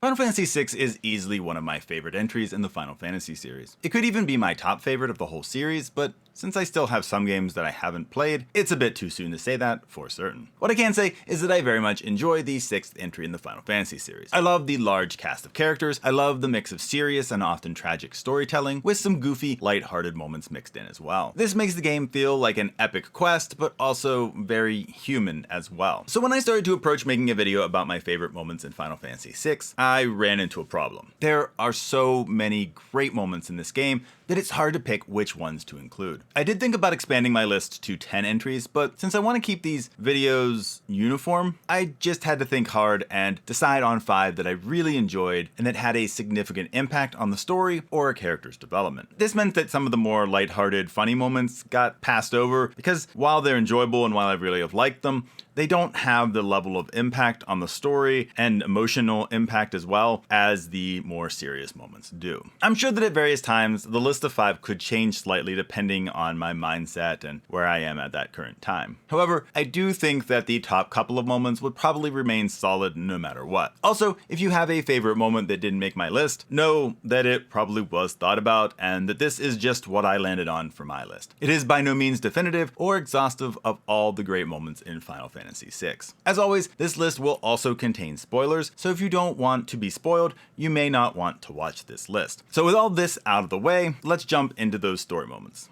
Final Fantasy VI is easily one of my favorite entries in the Final Fantasy series. It could even be my top favorite of the whole series, but since I still have some games that I haven't played, it's a bit too soon to say that for certain. What I can say is that I very much enjoy the 6th entry in the Final Fantasy series. I love the large cast of characters, I love the mix of serious and often tragic storytelling, with some goofy, light-hearted moments mixed in as well. This makes the game feel like an epic quest, but also very human as well. So when I started to approach making a video about my favorite moments in Final Fantasy VI, I ran into a problem. There are so many great moments in this game that it's hard to pick which ones to include. I did think about expanding my list to 10 entries, but since I want to keep these videos uniform, I just had to think hard and decide on 5 that I really enjoyed and that had a significant impact on the story or a character's development. This meant that some of the more lighthearted, funny moments got passed over because while they're enjoyable and while I really have liked them, they don't have the level of impact on the story and emotional impact as well as the more serious moments do. I'm sure that at various times, the list of 5 could change slightly depending on my mindset and where I am at that current time. However, I do think that the top couple of moments would probably remain solid no matter what. Also, if you have a favorite moment that didn't make my list, know that it probably was thought about and that this is just what I landed on for my list. It is by no means definitive or exhaustive of all the great moments in Final Fantasy VI. As always, this list will also contain spoilers, so if you don't want to be spoiled, you may not want to watch this list. So with all this out of the way, let's jump into those story moments.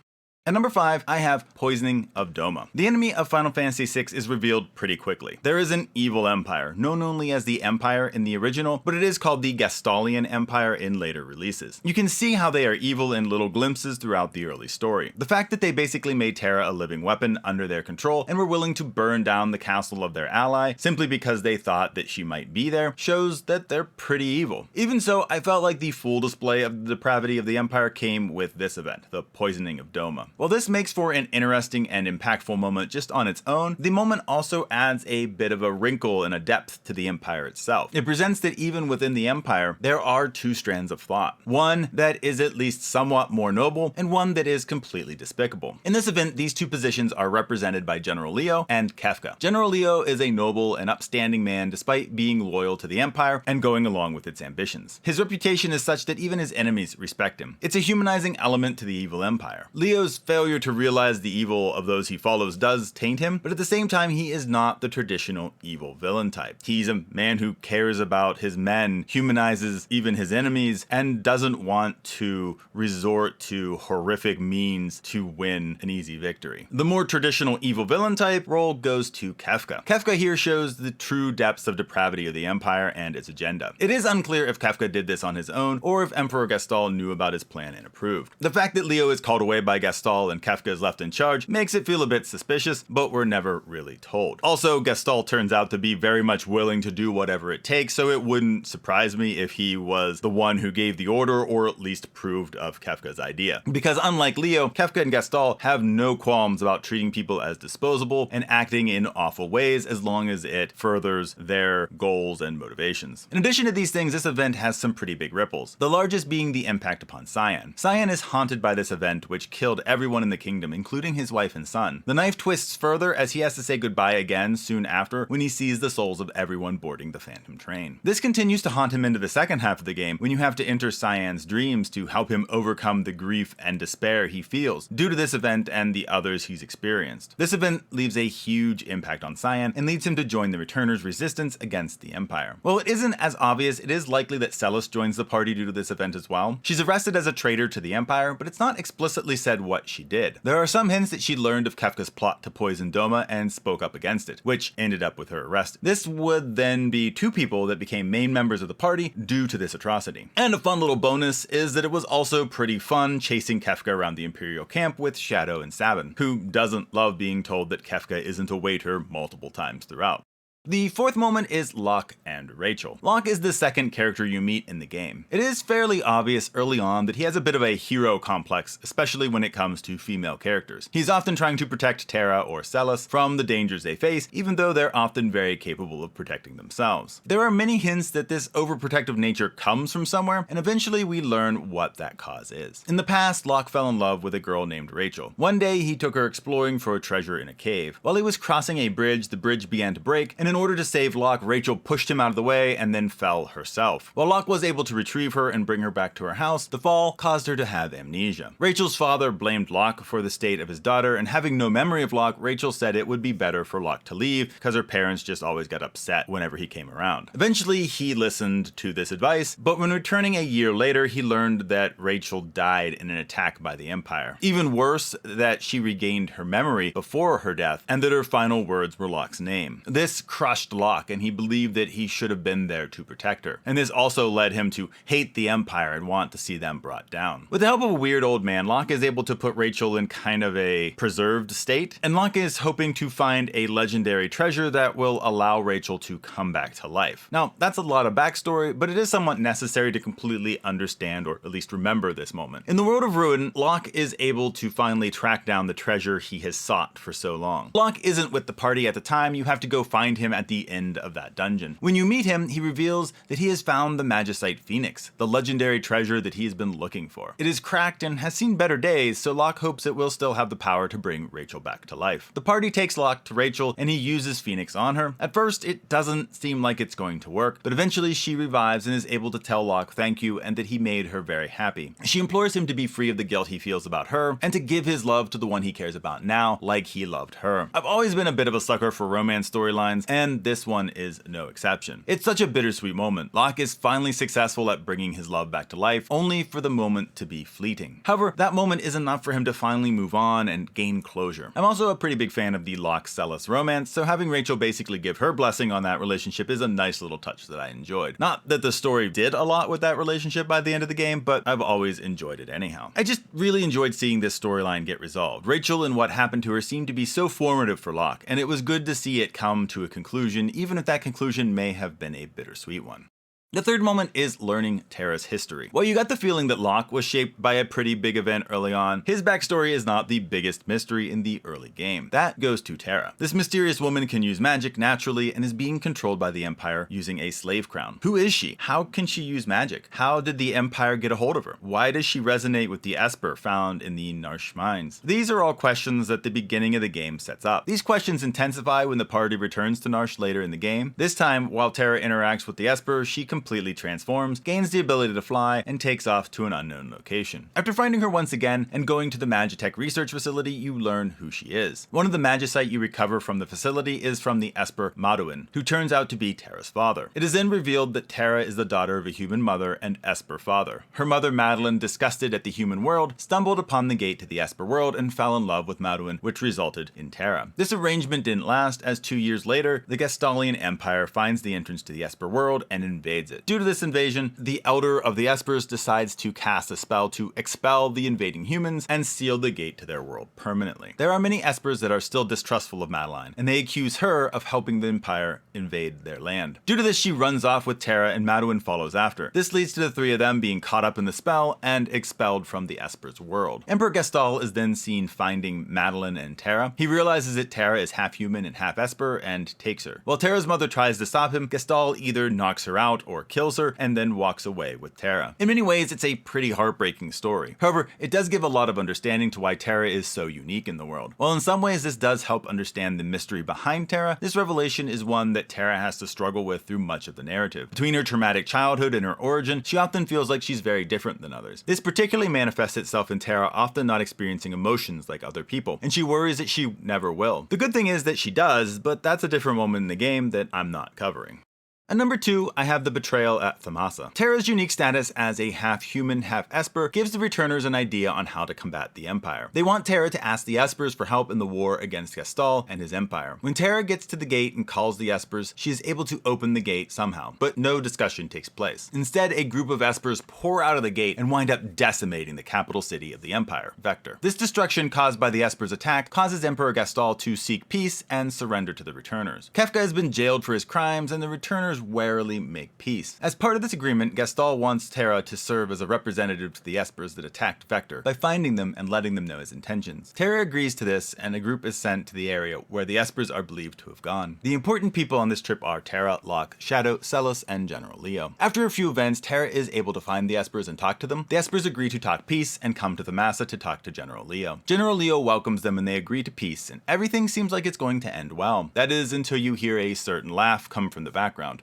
At number 5, I have Poisoning of Doma. The enemy of Final Fantasy VI is revealed pretty quickly. There is an evil empire, known only as the Empire in the original, but it is called the Gestalian Empire in later releases. You can see how they are evil in little glimpses throughout the early story. The fact that they basically made Terra a living weapon under their control and were willing to burn down the castle of their ally simply because they thought that she might be there shows that they're pretty evil. Even so, I felt like the full display of the depravity of the Empire came with this event, the Poisoning of Doma. While this makes for an interesting and impactful moment just on its own, the moment also adds a bit of a wrinkle and a depth to the Empire itself. It presents that even within the Empire, there are 2 strands of thought. One that is at least somewhat more noble, and one that is completely despicable. In this event, these 2 positions are represented by General Leo and Kefka. General Leo is a noble and upstanding man despite being loyal to the Empire and going along with its ambitions. His reputation is such that even his enemies respect him. It's a humanizing element to the evil Empire. Leo's failure to realize the evil of those he follows does taint him, but at the same time, he is not the traditional evil villain type. He's a man who cares about his men, humanizes even his enemies, and doesn't want to resort to horrific means to win an easy victory. The more traditional evil villain type role goes to Kefka. Kefka here shows the true depths of depravity of the Empire and its agenda. It is unclear if Kefka did this on his own or if Emperor Gestal knew about his plan and approved. The fact that Leo is called away by Gestal and Kefka is left in charge makes it feel a bit suspicious, but we're never really told. Also, Gestal turns out to be very much willing to do whatever it takes, so it wouldn't surprise me if he was the one who gave the order or at least approved of Kefka's idea. Because unlike Leo, Kefka and Gestal have no qualms about treating people as disposable and acting in awful ways as long as it furthers their goals and motivations. In addition to these things, this event has some pretty big ripples, the largest being the impact upon Cyan. Cyan is haunted by this event, which killed everyone in the kingdom, including his wife and son. The knife twists further as he has to say goodbye again soon after when he sees the souls of everyone boarding the Phantom train. This continues to haunt him into the second half of the game when you have to enter Cyan's dreams to help him overcome the grief and despair he feels due to this event and the others he's experienced. This event leaves a huge impact on Cyan and leads him to join the Returners' resistance against the Empire. While it isn't as obvious, it is likely that Celes joins the party due to this event as well. She's arrested as a traitor to the Empire, but it's not explicitly said what she did. There are some hints that she learned of Kefka's plot to poison Doma and spoke up against it, which ended up with her arrest. This would then be 2 people that became main members of the party due to this atrocity. And a fun little bonus is that it was also pretty fun chasing Kefka around the Imperial camp with Shadow and Sabin, who doesn't love being told that Kefka isn't a waiter multiple times throughout. The 4th moment is Locke and Rachel. Locke is the second character you meet in the game. It is fairly obvious early on that he has a bit of a hero complex, especially when it comes to female characters. He's often trying to protect Terra or Celes from the dangers they face, even though they're often very capable of protecting themselves. There are many hints that this overprotective nature comes from somewhere, and eventually we learn what that cause is. In the past, Locke fell in love with a girl named Rachel. One day, he took her exploring for a treasure in a cave. While he was crossing a bridge, the bridge began to break, and in order to save Locke, Rachel pushed him out of the way and then fell herself. While Locke was able to retrieve her and bring her back to her house, the fall caused her to have amnesia. Rachel's father blamed Locke for the state of his daughter, and having no memory of Locke, Rachel said it would be better for Locke to leave because her parents just always got upset whenever he came around. Eventually, he listened to this advice, but when returning a year later, he learned that Rachel died in an attack by the Empire. Even worse, that she regained her memory before her death, and that her final words were Locke's name. This crushed Locke, and he believed that he should have been there to protect her. And this also led him to hate the Empire and want to see them brought down. With the help of a weird old man, Locke is able to put Rachel in kind of a preserved state, and Locke is hoping to find a legendary treasure that will allow Rachel to come back to life. Now, that's a lot of backstory, but it is somewhat necessary to completely understand or at least remember this moment. In the world of Ruin, Locke is able to finally track down the treasure he has sought for so long. Locke isn't with the party at the time, you have to go find him at the end of that dungeon. When you meet him, he reveals that he has found the Magicite Phoenix, the legendary treasure that he has been looking for. It is cracked and has seen better days, so Locke hopes it will still have the power to bring Rachel back to life. The party takes Locke to Rachel and he uses Phoenix on her. At first, it doesn't seem like it's going to work, but eventually she revives and is able to tell Locke thank you and that he made her very happy. She implores him to be free of the guilt he feels about her and to give his love to the one he cares about now, like he loved her. I've always been a bit of a sucker for romance storylines, and this one is no exception. It's such a bittersweet moment. Locke is finally successful at bringing his love back to life, only for the moment to be fleeting. However, that moment is enough for him to finally move on and gain closure. I'm also a pretty big fan of the Locke-Celes romance, so having Rachel basically give her blessing on that relationship is a nice little touch that I enjoyed. Not that the story did a lot with that relationship by the end of the game, but I've always enjoyed it anyhow. I just really enjoyed seeing this storyline get resolved. Rachel and what happened to her seemed to be so formative for Locke, and it was good to see it come to a conclusion, even if that conclusion may have been a bittersweet one. The third moment is learning Terra's history. While you got the feeling that Locke was shaped by a pretty big event early on, his backstory is not the biggest mystery in the early game. That goes to Terra. This mysterious woman can use magic naturally and is being controlled by the Empire using a slave crown. Who is she? How can she use magic? How did the Empire get a hold of her? Why does she resonate with the Esper found in the Narshe mines? These are all questions that the beginning of the game sets up. These questions intensify when the party returns to Narshe later in the game. This time, while Terra interacts with the Esper, she completely transforms, gains the ability to fly, and takes off to an unknown location. After finding her once again and going to the Magitech research facility, you learn who she is. One of the Magicite you recover from the facility is from the Esper Maduin, who turns out to be Terra's father. It is then revealed that Terra is the daughter of a human mother and Esper father. Her mother Madeline, disgusted at the human world, stumbled upon the gate to the Esper world and fell in love with Maduin, which resulted in Terra. This arrangement didn't last, as 2 years later, the Gestalian Empire finds the entrance to the Esper world and invades it. Due to this invasion, the Elder of the Espers decides to cast a spell to expel the invading humans and seal the gate to their world permanently. There are many Espers that are still distrustful of Madeline, and they accuse her of helping the Empire invade their land. Due to this, she runs off with Terra and Maduin follows after. This leads to the three of them being caught up in the spell and expelled from the Esper's world. Emperor Gestal is then seen finding Madeline and Terra. He realizes that Terra is half human and half Esper and takes her. While Terra's mother tries to stop him, Gestal either knocks her out or kills her and then walks away with Terra. In many ways, it's a pretty heartbreaking story. However, it does give a lot of understanding to why Terra is so unique in the world. While in some ways this does help understand the mystery behind Terra, this revelation is one that Terra has to struggle with through much of the narrative. Between her traumatic childhood and her origin, she often feels like she's very different than others. This particularly manifests itself in Terra often not experiencing emotions like other people, and she worries that she never will. The good thing is that she does, but that's a different moment in the game that I'm not covering. At number 2, I have the betrayal at Thamasa. Terra's unique status as a half-human, half-Esper gives the returners an idea on how to combat the Empire. They want Terra to ask the Espers for help in the war against Gestal and his Empire. When Terra gets to the gate and calls the Espers, she is able to open the gate somehow, but no discussion takes place. Instead, a group of Espers pour out of the gate and wind up decimating the capital city of the Empire, Vector. This destruction caused by the Espers' attack causes Emperor Gestal to seek peace and surrender to the returners. Kefka has been jailed for his crimes, and the returners empires warily make peace. As part of this agreement, Gaston wants Terra to serve as a representative to the Espers that attacked Vector by finding them and letting them know his intentions. Terra agrees to this, and a group is sent to the area where the Espers are believed to have gone. The important people on this trip are Terra, Locke, Shadow, Celes, and General Leo. After a few events, Terra is able to find the Espers and talk to them. The Espers agree to talk peace and come to Thamasa to talk to General Leo. General Leo welcomes them and they agree to peace, and everything seems like it's going to end well. That is, until you hear a certain laugh come from the background.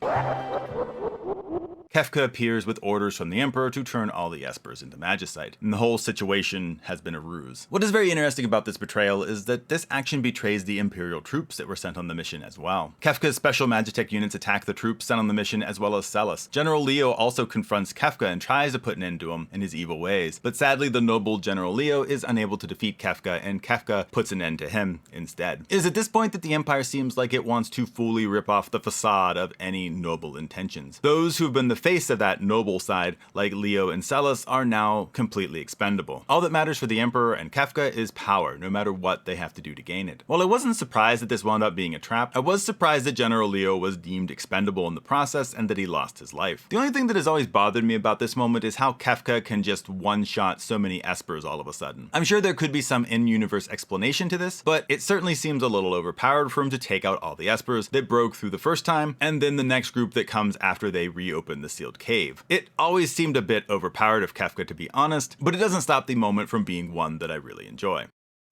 Kefka appears with orders from the Emperor to turn all the Espers into Magicite, and the whole situation has been a ruse. What is very interesting about this betrayal is that this action betrays the Imperial troops that were sent on the mission as well. Kefka's special Magitech units attack the troops sent on the mission as well as Celes. General Leo also confronts Kefka and tries to put an end to him and his evil ways, but sadly the noble General Leo is unable to defeat Kefka, and Kefka puts an end to him instead. It is at this point that the Empire seems like it wants to fully rip off the facade of any noble intentions. Those who have been the face of that noble side, like Leo and Celes, are now completely expendable. All that matters for the Emperor and Kefka is power, no matter what they have to do to gain it. While I wasn't surprised that this wound up being a trap, I was surprised that General Leo was deemed expendable in the process and that he lost his life. The only thing that has always bothered me about this moment is how Kefka can just one-shot so many Espers all of a sudden. I'm sure there could be some in-universe explanation to this, but it certainly seems a little overpowered for him to take out all the Espers that broke through the first time, and then the next group that comes after they reopen the sealed cave. It always seemed a bit overpowered of Kefka, to be honest, but it doesn't stop the moment from being one that I really enjoy.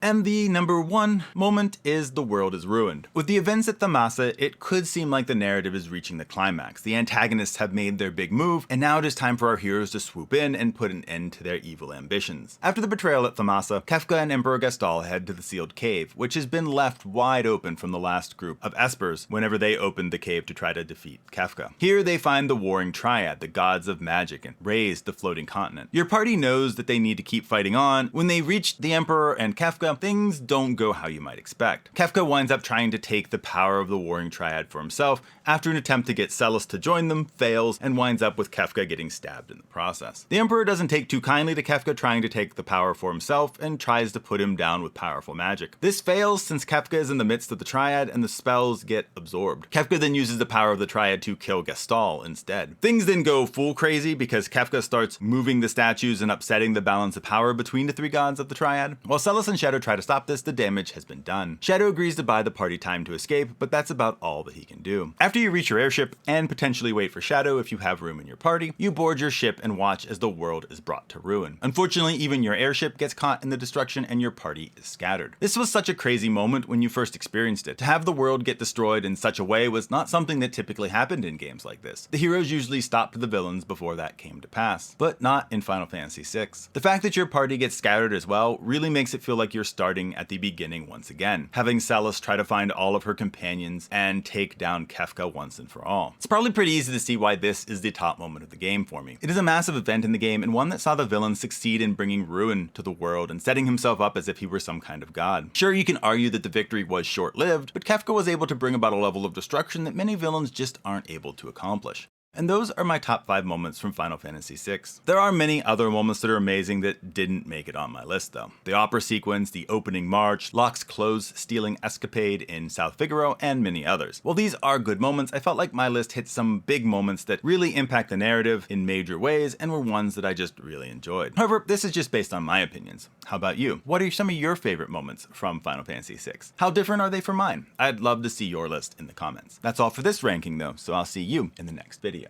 And the number one moment is the world is ruined. With the events at Thamasa, it could seem like the narrative is reaching the climax. The antagonists have made their big move, and now it is time for our heroes to swoop in and put an end to their evil ambitions. After the betrayal at Thamasa, Kefka and Emperor Gaston head to the sealed cave, which has been left wide open from the last group of Espers whenever they opened the cave to try to defeat Kefka. Here they find the warring triad, the gods of magic, and raised the floating continent. Your party knows that they need to keep fighting on. When they reach the Emperor and Kefka, things don't go how you might expect. Kefka winds up trying to take the power of the warring triad for himself after an attempt to get Celes to join them fails and winds up with Kefka getting stabbed in the process. The Emperor doesn't take too kindly to Kefka trying to take the power for himself and tries to put him down with powerful magic. This fails since Kefka is in the midst of the triad and the spells get absorbed. Kefka then uses the power of the triad to kill Gaston instead. Things then go full crazy because Kefka starts moving the statues and upsetting the balance of power between the three gods of the triad. While Celes and Shadow try to stop this, the damage has been done. Shadow agrees to buy the party time to escape, but that's about all that he can do. After you reach your airship, and potentially wait for Shadow if you have room in your party, you board your ship and watch as the world is brought to ruin. Unfortunately, even your airship gets caught in the destruction and your party is scattered. This was such a crazy moment when you first experienced it. To have the world get destroyed in such a way was not something that typically happened in games like this. The heroes usually stopped the villains before that came to pass, but not in Final Fantasy VI. The fact that your party gets scattered as well really makes it feel like you're starting at the beginning once again, having Celes try to find all of her companions and take down Kefka once and for all. It's probably pretty easy to see why this is the top moment of the game for me. It is a massive event in the game and one that saw the villain succeed in bringing ruin to the world and setting himself up as if he were some kind of god. Sure, you can argue that the victory was short-lived, but Kefka was able to bring about a level of destruction that many villains just aren't able to accomplish. And those are my top 5 moments from Final Fantasy VI. There are many other moments that are amazing that didn't make it on my list though. The opera sequence, the opening march, Locke's clothes stealing escapade in South Figaro, and many others. While these are good moments, I felt like my list hit some big moments that really impact the narrative in major ways and were ones that I just really enjoyed. However, this is just based on my opinions. How about you? What are some of your favorite moments from Final Fantasy VI? How different are they from mine? I'd love to see your list in the comments. That's all for this ranking though, so I'll see you in the next video.